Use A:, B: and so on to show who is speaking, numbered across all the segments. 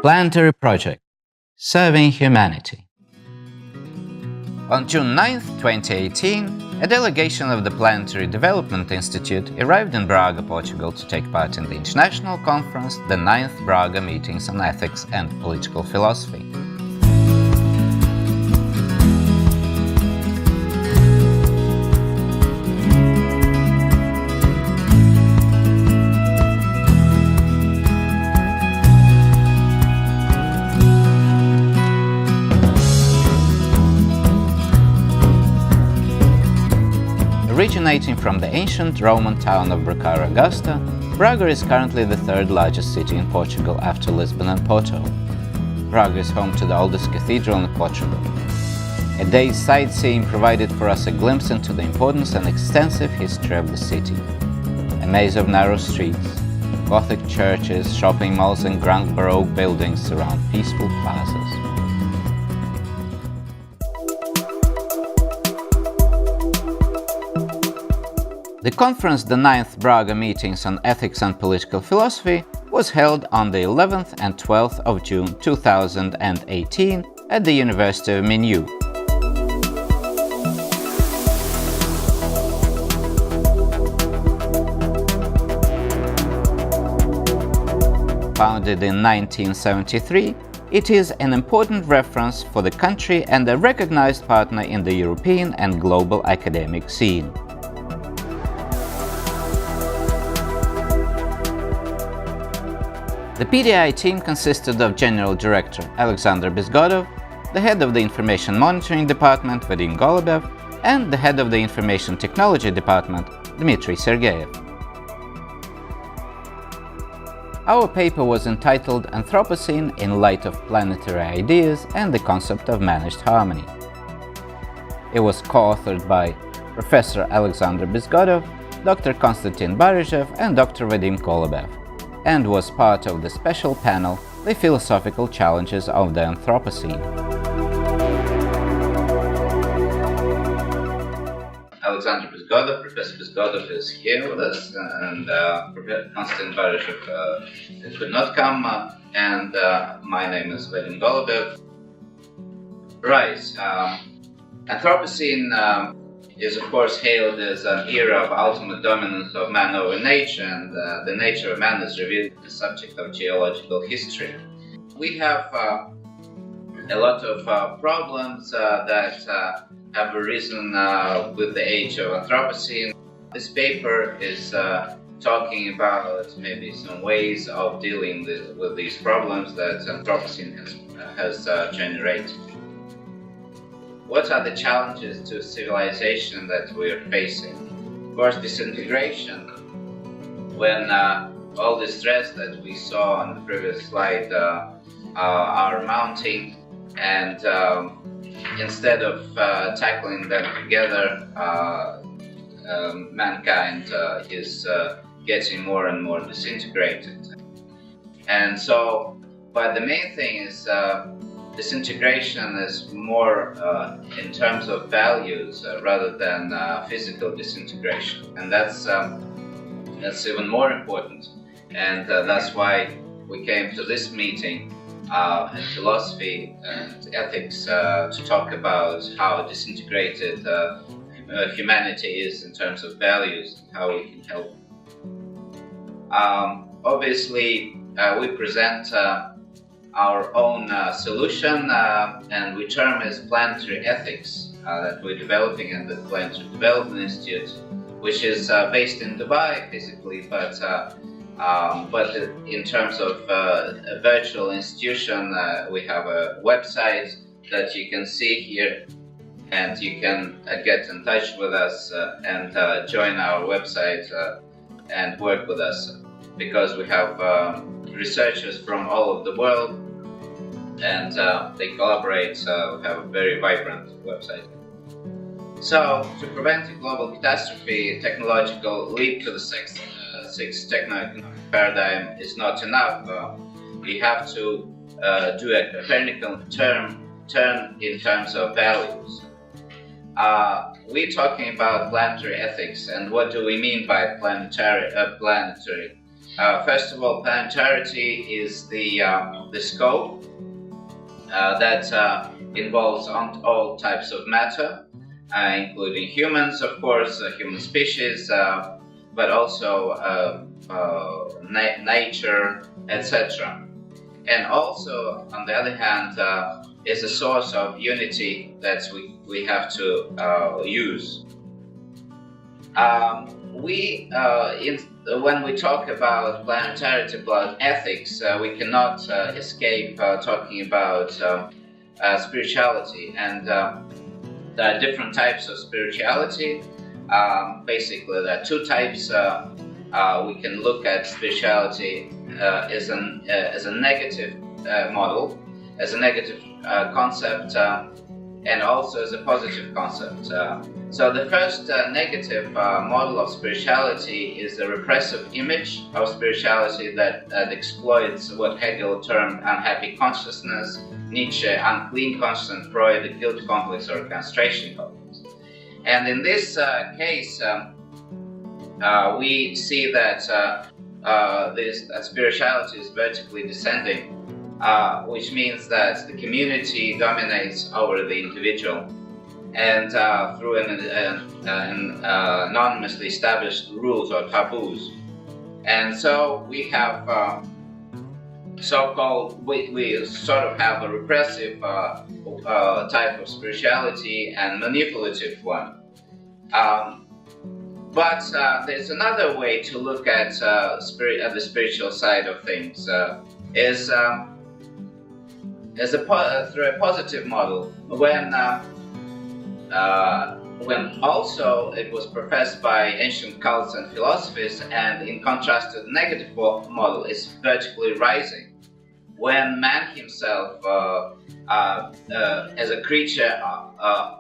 A: Planetary Project, Serving Humanity. On June 9, 2018, a delegation of the Planetary Development Institute arrived in Braga, Portugal to take part in the international conference, the IX Braga Meetings on Ethics and Political Philosophy. Originating from the ancient Roman town of Bracara Augusta, Braga is currently the third largest city in Portugal after Lisbon and Porto. Braga is home to the oldest cathedral in Portugal. A day's sightseeing provided for us a glimpse into the importance and extensive history of the city. A maze of narrow streets, Gothic churches, shopping malls and grand Baroque buildings surround peaceful plazas. The conference, the IX Braga Meetings on Ethics and Political Philosophy, was held on the 11th and 12th of June 2018 at the University of Minho. Founded in 1973, it is an important reference for the country and a recognized partner in the European and global academic scene. The PDI team consisted of General Director Alexander Bezgodov, the Head of the Information Monitoring Department Vadim Golubev, and the Head of the Information Technology Department Dmitry Sergeyev. Our paper was entitled Anthropocene in Light of Planetary Ideas and the Concept of Managed Harmony. It was co-authored by Professor Alexander Bezgodov, Dr. Konstantin Baryshchev and Dr. Vadim Golubev, and was part of the special panel, The Philosophical Challenges of the Anthropocene. Alexander Bezgodov, Professor Bezgodov is here with us, and Professor Konstantin Baryshchev could not come, and my name is Vadim Golubev. Right, Anthropocene is of course hailed as an era of ultimate dominance of man over nature, and the nature of man is revealed in the subject of geological history. We have a lot of problems that have arisen with the age of Anthropocene. This paper is talking about maybe some ways of dealing with these problems that Anthropocene has generated. What are the challenges to civilization that we are facing? Of course, disintegration. When all the stress that we saw on the previous slide are mounting, and instead of tackling them together, mankind is getting more and more disintegrated. And so, but the main thing is disintegration is more in terms of values rather than physical disintegration, and that's even more important, and that's why we came to this meeting in philosophy and ethics to talk about how disintegrated humanity is in terms of values and how we can help. Obviously, we present our own solution, and we term as planetary ethics that we're developing at the Planetary Development Institute, which is based in Dubai physically, but in terms of a virtual institution, we have a website that you can see here, and you can get in touch with us and join our website and work with us, because we have researchers from all over the world, and they collaborate. We have a very vibrant website. So, to prevent a global catastrophe, technological leap to the sixth techno-economic paradigm is not enough. We have to do a Copernican turn in terms of values. We're talking about planetary ethics, and what do we mean by planetary? First of all, planetary is the scope that involves all types of matter, including humans, of course, human species, but also nature, etc. And also, on the other hand, is a source of unity that we have to use. When we talk about planetary plus ethics, we cannot escape talking about spirituality, and there are different types of spirituality. Basically, there are two types. We can look at spirituality as a negative model, as a negative concept, and also as a positive concept. So the first negative model of spirituality is the repressive image of spirituality that exploits what Hegel termed unhappy consciousness, Nietzsche unclean consciousness, Freud the guilt complex or castration complex. And in this case, we see that spirituality is vertically descending, which means that the community dominates over the individual, and through an anonymously established rules or taboos. And so we have so-called, we sort of have a repressive type of spirituality and manipulative one. But there's another way to look at the spiritual side of things, through a positive model, when also it was professed by ancient cults and philosophies, and in contrast to the negative model, is vertically rising, when man himself, as a creature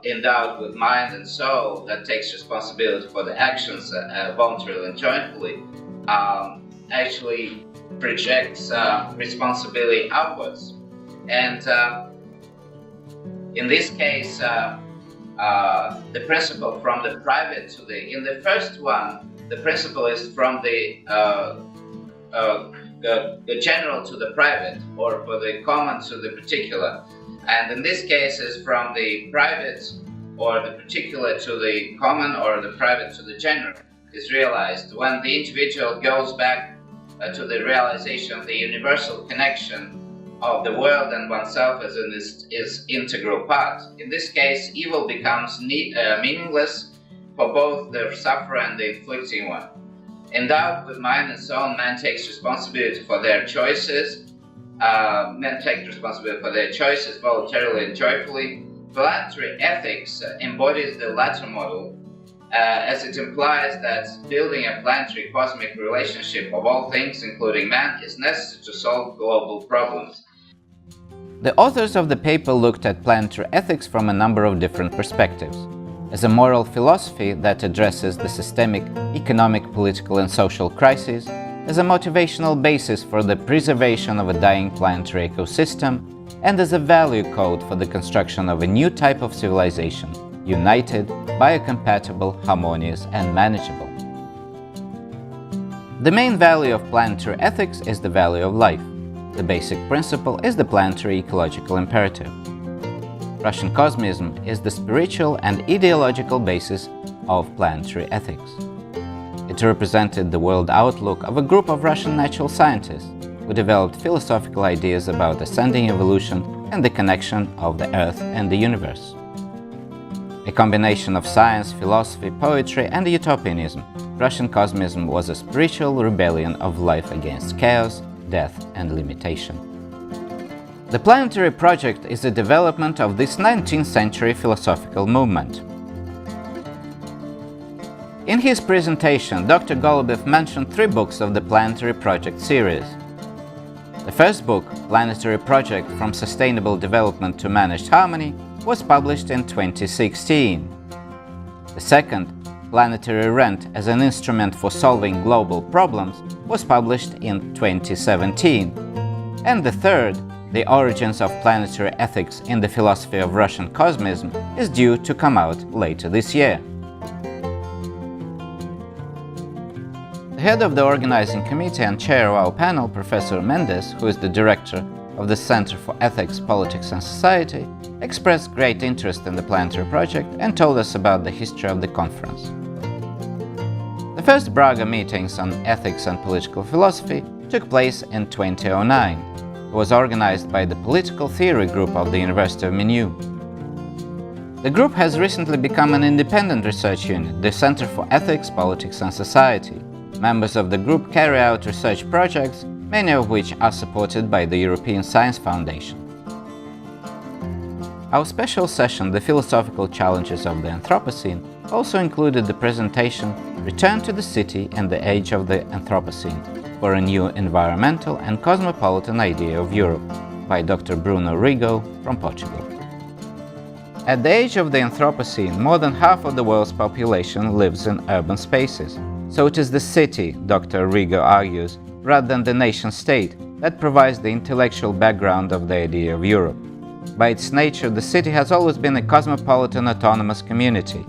A: endowed with mind and soul that takes responsibility for the actions voluntarily and joyfully, actually projects responsibility upwards. And in this case, the principle from the private to in the first one, the principle is from the general to the private, or for the common to the particular. And in this case is from the private or the particular to the common, or the private to the general, is realized when the individual goes back to the realization of the universal connection of the world and oneself as its integral part. In this case, evil becomes meaningless for both the sufferer and the inflicting one. Endowed with mind and soul, man takes responsibility for their choices. Voluntarily and joyfully. Planetary ethics embodies the latter model, as it implies that building a planetary cosmic relationship of all things, including man, is necessary to solve global problems.
B: The authors of the paper looked at planetary ethics from a number of different perspectives. As a moral philosophy that addresses the systemic, economic, political and social crises, as a motivational basis for the preservation of a dying planetary ecosystem, and as a value code for the construction of a new type of civilization, united, biocompatible, harmonious and manageable. The main value of planetary ethics is the value of life. The basic principle is the planetary ecological imperative. Russian cosmism is the spiritual and ideological basis of planetary ethics. It represented the world outlook of a group of Russian natural scientists who developed philosophical ideas about ascending evolution and the connection of the Earth and the universe. A combination of science, philosophy, poetry and utopianism, Russian cosmism was a spiritual rebellion of life against chaos, death and limitation. The Planetary Project is a development of this 19th century philosophical movement. In his presentation, Dr. Golubev mentioned 3 books of the Planetary Project series. The first book, Planetary Project From Sustainable Development to Managed Harmony, was published in 2016. The second, Planetary Rent as an Instrument for Solving Global Problems, was published in 2017. And the third, The Origins of Planetary Ethics in the Philosophy of Russian Cosmism, is due to come out later this year. The The head of the organizing committee and chair of our panel, Professor Mendes, who is the director of the Center for Ethics, Politics and Society, expressed great interest in the Planetary Project and told us about the history of the conference. The first Braga meetings on ethics and political philosophy took place in 2009. It was organized by the Political Theory Group of the University of Minho. The group has recently become an independent research unit, the Center for Ethics, Politics and Society. Members of the group carry out research projects, many of which are supported by the European Science Foundation. Our special session, The Philosophical Challenges of the Anthropocene, also included the presentation Return to the City and the Age of the Anthropocene for a New Environmental and Cosmopolitan Idea of Europe by Dr. Bruno Rigo from Portugal. At the age of the Anthropocene, more than half of the world's population lives in urban spaces. So it is the city, Dr. Rigo argues, rather than the nation-state, that provides the intellectual background of the idea of Europe. By its nature, the city has always been a cosmopolitan autonomous community.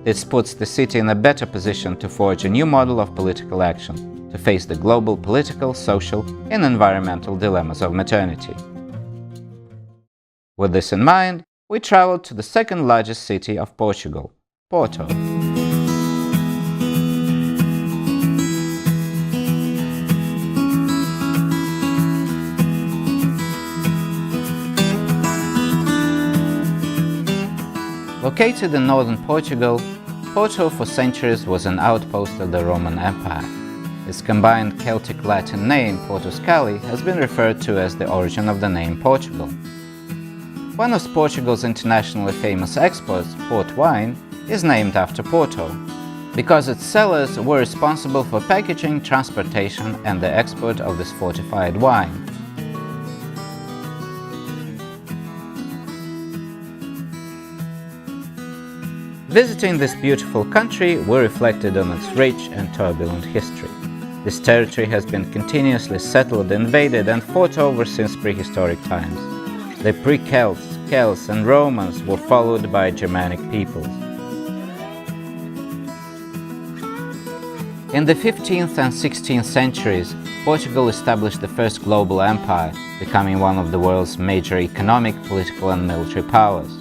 B: This puts the city in a better position to forge a new model of political action, to face the global political, social, and environmental dilemmas of modernity. With this in mind, we traveled to the second largest city of Portugal, Porto. Located in northern Portugal, Porto for centuries was an outpost of the Roman Empire. Its combined Celtic-Latin name, Portucale, has been referred to as the origin of the name Portugal. One of Portugal's internationally famous exports, port wine, is named after Porto, because its cellars were responsible for packaging, transportation, and the export of this fortified wine. Visiting this beautiful country, we reflected on its rich and turbulent history. This territory has been continuously settled, invaded, and fought over since prehistoric times. The pre-Celts, Celts, and Romans were followed by Germanic peoples. In the 15th and 16th centuries, Portugal established the first global empire, becoming one of the world's major economic, political, and military powers.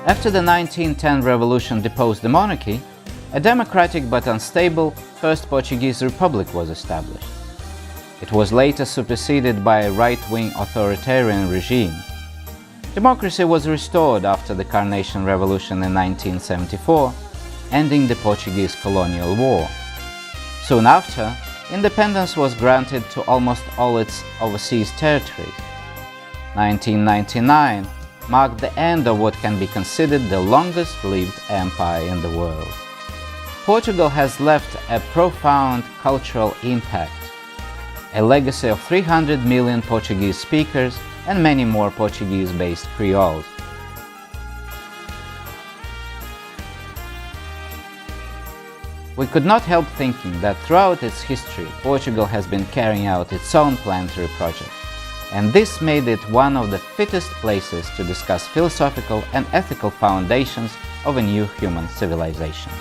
B: After the 1910 revolution deposed the monarchy, a democratic but unstable First Portuguese Republic was established. It was later superseded by a right-wing authoritarian regime. Democracy was restored after the Carnation Revolution in 1974, ending the Portuguese colonial war. Soon after, independence was granted to almost all its overseas territories. 1999 marked the end of what can be considered the longest-lived empire in the world. Portugal has left a profound cultural impact, a legacy of 300 million Portuguese speakers and many more Portuguese-based Creoles. We could not help thinking that throughout its history, Portugal has been carrying out its own planetary project, and this made it one of the fittest places to discuss philosophical and ethical foundations of a new human civilization.